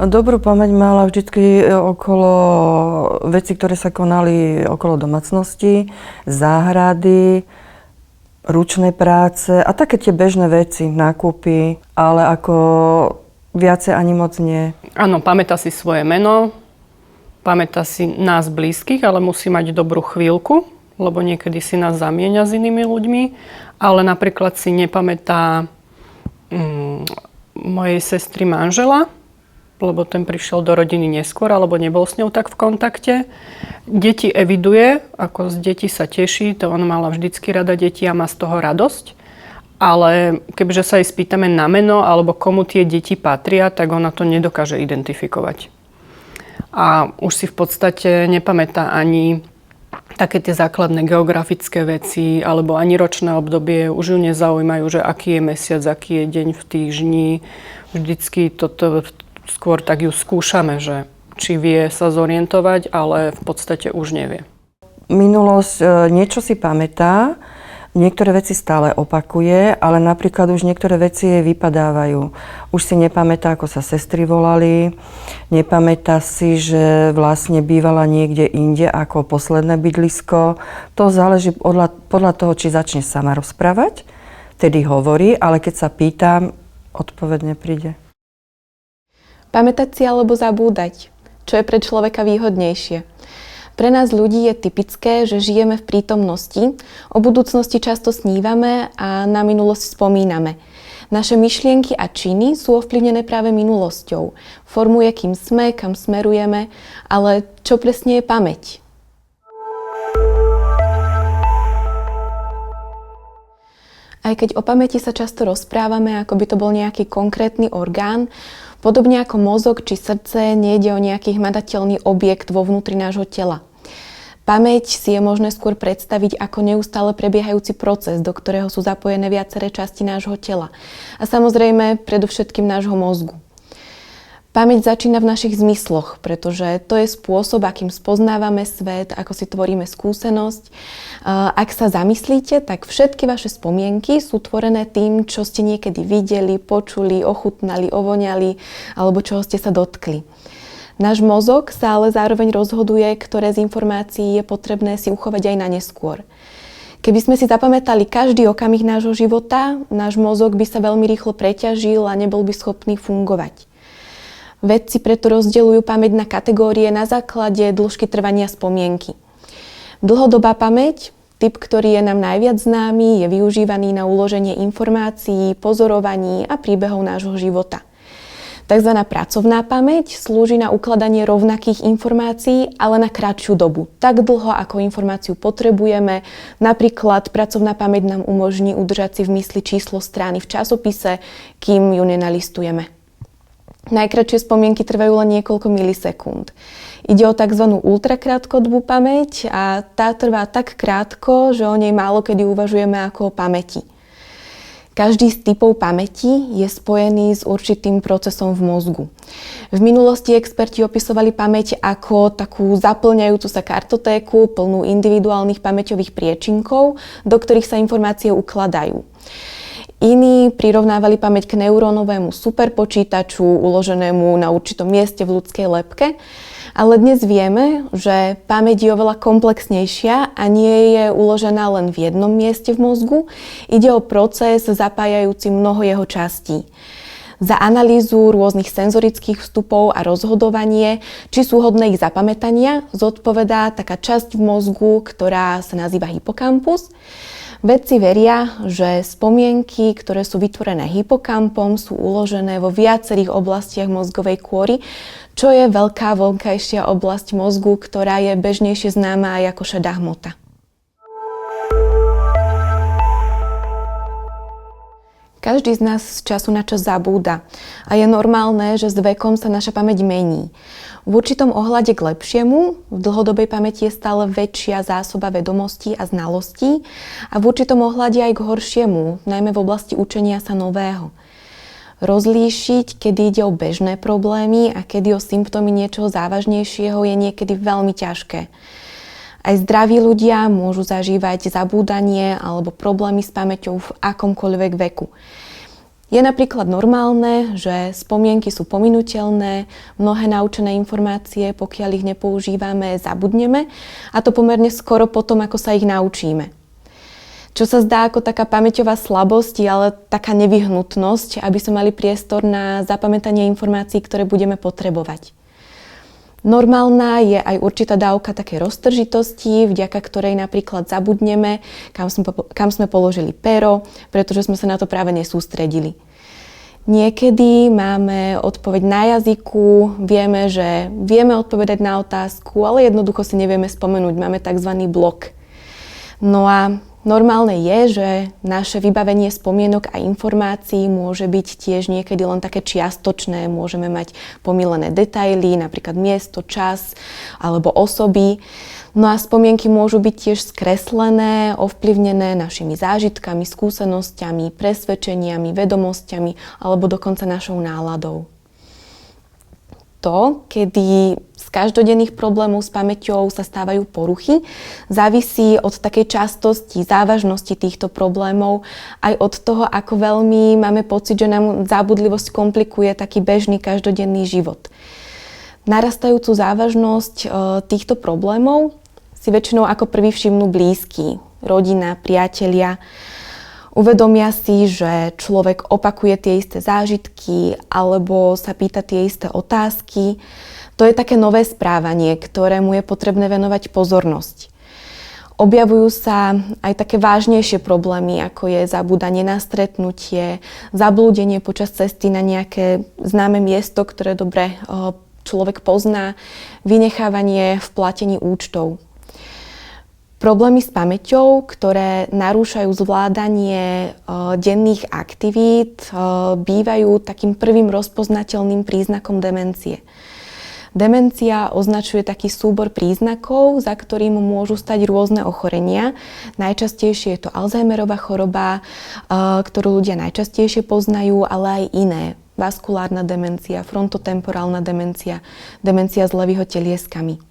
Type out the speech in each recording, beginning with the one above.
Dobrú pamäť mala vždycky okolo veci, ktoré sa konali okolo domácnosti, záhrady, ručnej práce a také tie bežné veci, nákupy, ale ako viacej ani moc nie. Áno, pamätá si svoje meno, pamätá si nás blízkych, ale musí mať dobrú chvíľku, lebo niekedy si nás zamieňa s inými ľuďmi, ale napríklad si nepamätá mojej sestry manžela, lebo ten prišiel do rodiny neskôr, alebo nebol s ňou tak v kontakte. Deti eviduje, ako z detí sa teší, to ona mala vždycky rada deti a má z toho radosť. Ale kebyže sa jej spýtame na meno, alebo komu tie deti patria, tak ona to nedokáže identifikovať. A už si v podstate nepamätá ani také tie základné geografické veci, alebo ani ročné obdobie. Už ju nezaujímajú, že aký je mesiac, aký je deň v týždni. Vždycky toto skôr tak ju skúšame, že či vie sa zorientovať, ale v podstate už nevie. Minulosť niečo si pamätá, niektoré veci stále opakuje, ale napríklad už niektoré veci jej vypadávajú. Už si nepamätá, ako sa sestry volali, nepamätá si, že vlastne bývala niekde inde ako posledné bydlisko. To záleží podľa toho, či začne sama rozprávať, tedy hovorí, ale keď sa pýtam, odpoveď nepríde. Pamätať si alebo zabúdať, čo je pre človeka výhodnejšie. Pre nás ľudí je typické, že žijeme v prítomnosti, o budúcnosti často snívame a na minulosť spomíname. Naše myšlienky a činy sú ovplyvnené práve minulosťou. Formuje, kým sme, kam smerujeme, ale čo presne je pamäť? Aj keď o pamäti sa často rozprávame, ako by to bol nejaký konkrétny orgán, podobne ako mozog či srdce, nejde o nejaký hmatateľný objekt vo vnútri nášho tela. Pamäť si je možné skôr predstaviť ako neustále prebiehajúci proces, do ktorého sú zapojené viaceré časti nášho tela. A samozrejme predovšetkým nášho mozgu. Pamäť začína v našich zmysloch, pretože to je spôsob, akým spoznávame svet, ako si tvoríme skúsenosť. Ak sa zamyslíte, tak všetky vaše spomienky sú tvorené tým, čo ste niekedy videli, počuli, ochutnali, ovoňali alebo čoho ste sa dotkli. Náš mozog sa ale zároveň rozhoduje, ktoré z informácií je potrebné si uchovať aj na neskôr. Keby sme si zapamätali každý okamih nášho života, náš mozog by sa veľmi rýchlo preťažil a nebol by schopný fungovať. Vedci preto rozdeľujú pamäť na kategórie na základe dĺžky trvania spomienky. Dlhodobá pamäť, typ, ktorý je nám najviac známy, je využívaný na uloženie informácií, pozorovaní a príbehov nášho života. Takzvaná pracovná pamäť slúži na ukladanie rovnakých informácií, ale na kratšiu dobu. Tak dlho, ako informáciu potrebujeme. Napríklad pracovná pamäť nám umožní udržať si v mysli číslo strany v časopise, kým ju nenalistujeme. Najkratšie spomienky trvajú len niekoľko milisekúnd. Ide o tzv. Ultrakrátkodobú pamäť a tá trvá tak krátko, že o nej málo kedy uvažujeme ako o pamäti. Každý z typov pamäti je spojený s určitým procesom v mozgu. V minulosti experti opisovali pamäť ako takú zaplňajúcu sa kartotéku plnú individuálnych pamäťových priečinkov, do ktorých sa informácie ukladajú. Iní prirovnávali pamäť k neurónovému superpočítaču uloženému na určitom mieste v ľudskej lebke, ale dnes vieme, že pamäť je oveľa komplexnejšia a nie je uložená len v jednom mieste v mozgu. Ide o proces zapájajúci mnoho jeho častí. Za analýzu rôznych senzorických vstupov a rozhodovanie, či sú hodné ich zapamätania, zodpovedá taká časť v mozgu, ktorá sa nazýva hypokampus. Vedci veria, že spomienky, ktoré sú vytvorené hypokampom, sú uložené vo viacerých oblastiach mozgovej kôry, čo je veľká vonkajšia oblasť mozgu, ktorá je bežnejšie známa aj ako šedá hmota. Každý z nás z času na čas zabúda a je normálne, že s vekom sa naša pamäť mení. V určitom ohľade k lepšiemu, v dlhodobej pamäti je stále väčšia zásoba vedomostí a znalostí a v určitom ohľade aj k horšiemu, najmä v oblasti učenia sa nového. Rozlíšiť, kedy ide o bežné problémy a kedy o symptómy niečoho závažnejšieho je niekedy veľmi ťažké. Aj zdraví ľudia môžu zažívať zabúdanie alebo problémy s pamäťou v akomkoľvek veku. Je napríklad normálne, že spomienky sú pominuteľné, mnohé naučené informácie, pokiaľ ich nepoužívame, zabudneme, a to pomerne skoro potom, ako sa ich naučíme. Čo sa zdá ako taká pamäťová slabosť, ale taká nevyhnutnosť, aby sme mali priestor na zapamätanie informácií, ktoré budeme potrebovať. Normálna je aj určitá dávka takej roztržitosti, vďaka ktorej napríklad zabudneme, kam sme položili pero, pretože sme sa na to práve nesústredili. Niekedy máme odpoveď na jazyku, vieme, že vieme odpovedať na otázku, ale jednoducho si nevieme spomenúť, máme tzv. Blok. No a normálne je, že naše vybavenie spomienok a informácií môže byť tiež niekedy len také čiastočné. Môžeme mať pomýlené detaily, napríklad miesto, čas alebo osoby. No a spomienky môžu byť tiež skreslené, ovplyvnené našimi zážitkami, skúsenosťami, presvedčeniami, vedomosťami alebo dokonca našou náladou. To, kedy z každodenných problémov s pamäťou sa stávajú poruchy, závisí od takej častosti, závažnosti týchto problémov, aj od toho, ako veľmi máme pocit, že nám zábudlivosť komplikuje taký bežný každodenný život. Narastajúcu závažnosť týchto problémov si väčšinou ako prvý všimnú blízky, rodina, priatelia. Uvedomia si, že človek opakuje tie isté zážitky alebo sa pýta tie isté otázky. To je také nové správanie, ktorému je potrebné venovať pozornosť. Objavujú sa aj také vážnejšie problémy, ako je zabúdanie na stretnutie, zablúdenie počas cesty na nejaké známe miesto, ktoré dobre človek pozná, vynechávanie v platení účtov. Problémy s pamäťou, ktoré narúšajú zvládanie denných aktivít, bývajú takým prvým rozpoznateľným príznakom demencie. Demencia označuje taký súbor príznakov, za ktorým môžu stať rôzne ochorenia. Najčastejšie je to Alzheimerova choroba, ktorú ľudia najčastejšie poznajú, ale aj iné. Vaskulárna demencia, frontotemporálna demencia, demencia s Levyho telieskami.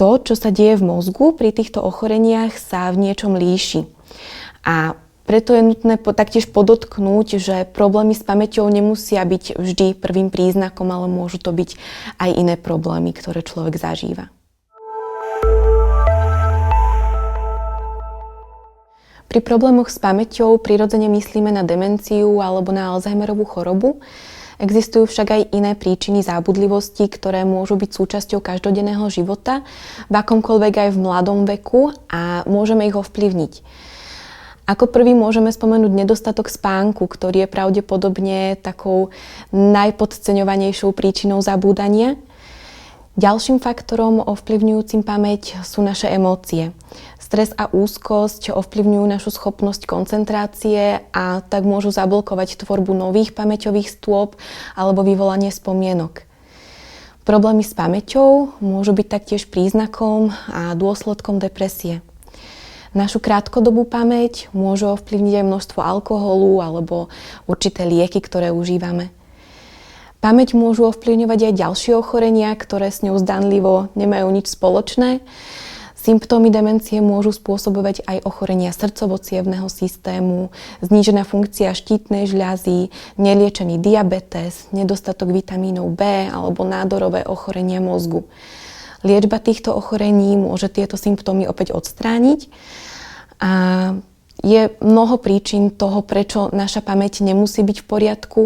To, čo sa deje v mozgu pri týchto ochoreniach, sa v niečom líši. A preto je nutné taktiež podotknúť, že problémy s pamäťou nemusia byť vždy prvým príznakom, ale môžu to byť aj iné problémy, ktoré človek zažíva. Pri problémoch s pamäťou prirodzene myslíme na demenciu alebo na Alzheimerovú chorobu. Existujú však aj iné príčiny zábudlivosti, ktoré môžu byť súčasťou každodenného života, v akomkoľvek aj v mladom veku, a môžeme ich ovplyvniť. Ako prvý môžeme spomenúť nedostatok spánku, ktorý je pravdepodobne takou najpodceňovanejšou príčinou zabúdania. Ďalším faktorom ovplyvňujúcim pamäť sú naše emócie. Stres a úzkosť ovplyvňujú našu schopnosť koncentrácie a tak môžu zablokovať tvorbu nových pamäťových stôp alebo vyvolanie spomienok. Problémy s pamäťou môžu byť taktiež príznakom a dôsledkom depresie. Našu krátkodobú pamäť môže ovplyvniť aj množstvo alkoholu alebo určité lieky, ktoré užívame. Pamäť môžu ovplyvňovať aj ďalšie ochorenia, ktoré s ňou zdanlivo nemajú nič spoločné. Symptómy demencie môžu spôsobovať aj ochorenia srdcovo-cievneho systému, znížená funkcia štítnej žľazy, neliečený diabetes, nedostatok vitamínov B alebo nádorové ochorenia mozgu. Liečba týchto ochorení môže tieto symptómy opäť odstrániť. A je mnoho príčin toho, prečo naša pamäť nemusí byť v poriadku.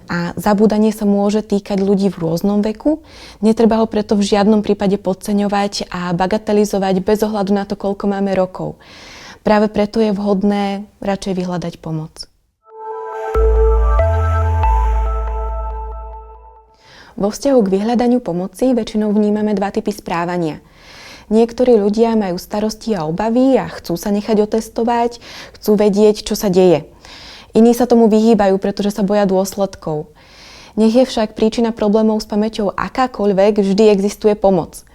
A zabúdanie sa môže týkať ľudí v rôznom veku. Netreba ho preto v žiadnom prípade podceňovať a bagatelizovať bez ohľadu na to, koľko máme rokov. Práve preto je vhodné radšej vyhľadať pomoc. Vo vzťahu k vyhľadaniu pomoci väčšinou vnímame dva typy správania. Niektorí ľudia majú starosti a obavy a chcú sa nechať otestovať, chcú vedieť, čo sa deje. Iní sa tomu vyhýbajú, pretože sa boja dôsledkov. Nech je však príčina problémov s pamäťou akákoľvek, vždy existuje pomoc.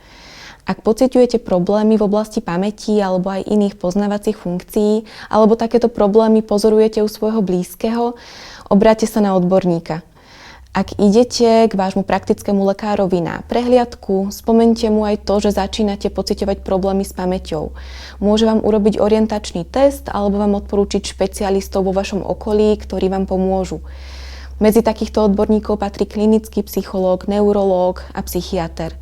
Ak pociťujete problémy v oblasti pamäti alebo aj iných poznávacích funkcií, alebo takéto problémy pozorujete u svojho blízkeho, obráťte sa na odborníka. Ak idete k vášmu praktickému lekárovi na prehliadku, spomente mu aj to, že začínate pociťovať problémy s pamäťou. Môže vám urobiť orientačný test alebo vám odporúčiť špecialistov vo vašom okolí, ktorí vám pomôžu. Medzi takýchto odborníkov patrí klinický psychológ, neurológ a psychiater.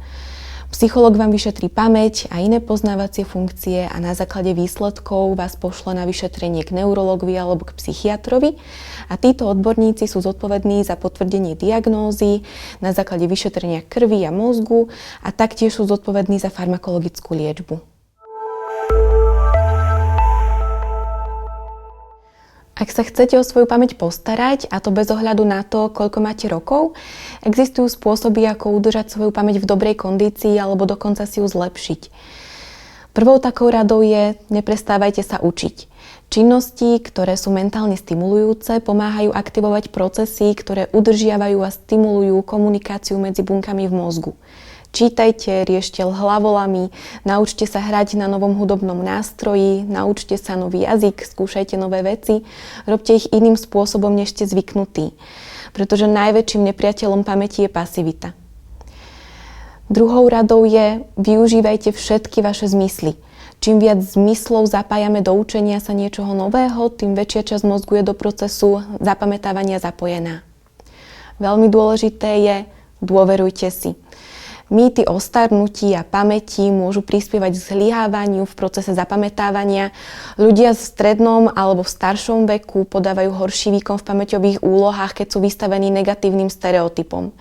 Psychológ vám vyšetrí pamäť a iné poznávacie funkcie a na základe výsledkov vás pošle na vyšetrenie k neurologovi alebo k psychiatrovi a títo odborníci sú zodpovední za potvrdenie diagnózy na základe vyšetrenia krvi a mozgu a taktiež sú zodpovední za farmakologickú liečbu. Ak sa chcete o svoju pamäť postarať, a to bez ohľadu na to, koľko máte rokov, existujú spôsoby, ako udržať svoju pamäť v dobrej kondícii alebo dokonca si ju zlepšiť. Prvou takou radou je, neprestávajte sa učiť. Činnosti, ktoré sú mentálne stimulujúce, pomáhajú aktivovať procesy, ktoré udržiavajú a stimulujú komunikáciu medzi bunkami v mozgu. Čítajte, riešte hlavolami, naučte sa hrať na novom hudobnom nástroji, naučte sa nový jazyk, skúšajte nové veci, robte ich iným spôsobom, než ste zvyknutí, pretože najväčším nepriateľom pamäti je pasivita. Druhou radou je, využívajte všetky vaše zmysly. Čím viac zmyslov zapájame do učenia sa niečoho nového, tým väčšia časť mozgu je do procesu zapamätávania zapojená. Veľmi dôležité je, dôverujte si. Mýty o starnutí a pamäti môžu prispievať k zlyhávaniu v procese zapamätávania. Ľudia v strednom alebo v staršom veku podávajú horší výkon v pamäťových úlohách, keď sú vystavení negatívnym stereotypom.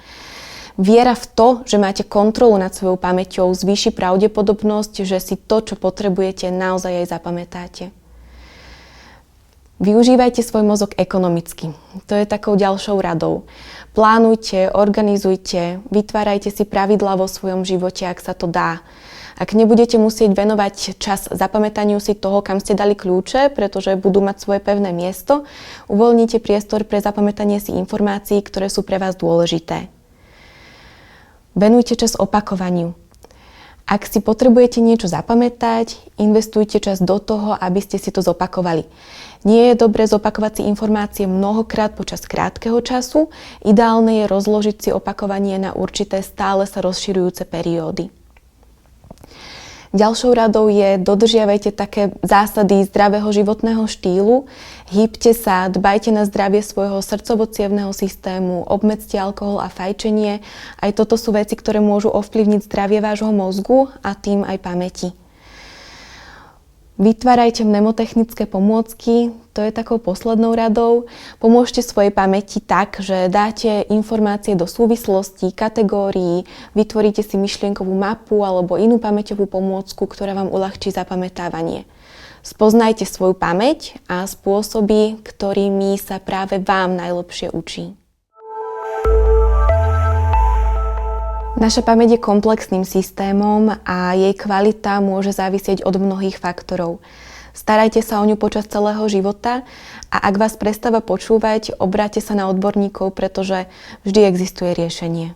Viera v to, že máte kontrolu nad svojou pamäťou, zvýši pravdepodobnosť, že si to, čo potrebujete, naozaj aj zapamätáte. Využívajte svoj mozog ekonomicky. To je takou ďalšou radou. Plánujte, organizujte, vytvárajte si pravidlá vo svojom živote, ak sa to dá. Ak nebudete musieť venovať čas zapamätaniu si toho, kam ste dali kľúče, pretože budú mať svoje pevné miesto, uvoľnite priestor pre zapamätanie si informácií, ktoré sú pre vás dôležité. Venujte čas opakovaniu. Ak si potrebujete niečo zapamätať, investujte čas do toho, aby ste si to zopakovali. Nie je dobré zopakovať si informácie mnohokrát počas krátkeho času. Ideálne je rozložiť si opakovanie na určité stále sa rozširujúce periódy. Ďalšou radou je, dodržiavajte také zásady zdravého životného štýlu, hýbte sa, dbajte na zdravie svojho srdcovo-cievneho systému, obmedzte alkohol a fajčenie. Aj toto sú veci, ktoré môžu ovplyvniť zdravie vášho mozgu a tým aj pamäti. Vytvárajte mnemotechnické pomôcky, to je takou poslednou radou. Pomôžte svojej pamäti tak, že dáte informácie do súvislostí, kategórií, vytvoríte si myšlienkovú mapu alebo inú pamäťovú pomôcku, ktorá vám uľahčí zapamätávanie. Spoznajte svoju pamäť a spôsoby, ktorými sa práve vám najlepšie učí. Naša pamäť je komplexným systémom a jej kvalita môže závisieť od mnohých faktorov. Starajte sa o ňu počas celého života a ak vás prestáva počúvať, obráťte sa na odborníkov, pretože vždy existuje riešenie.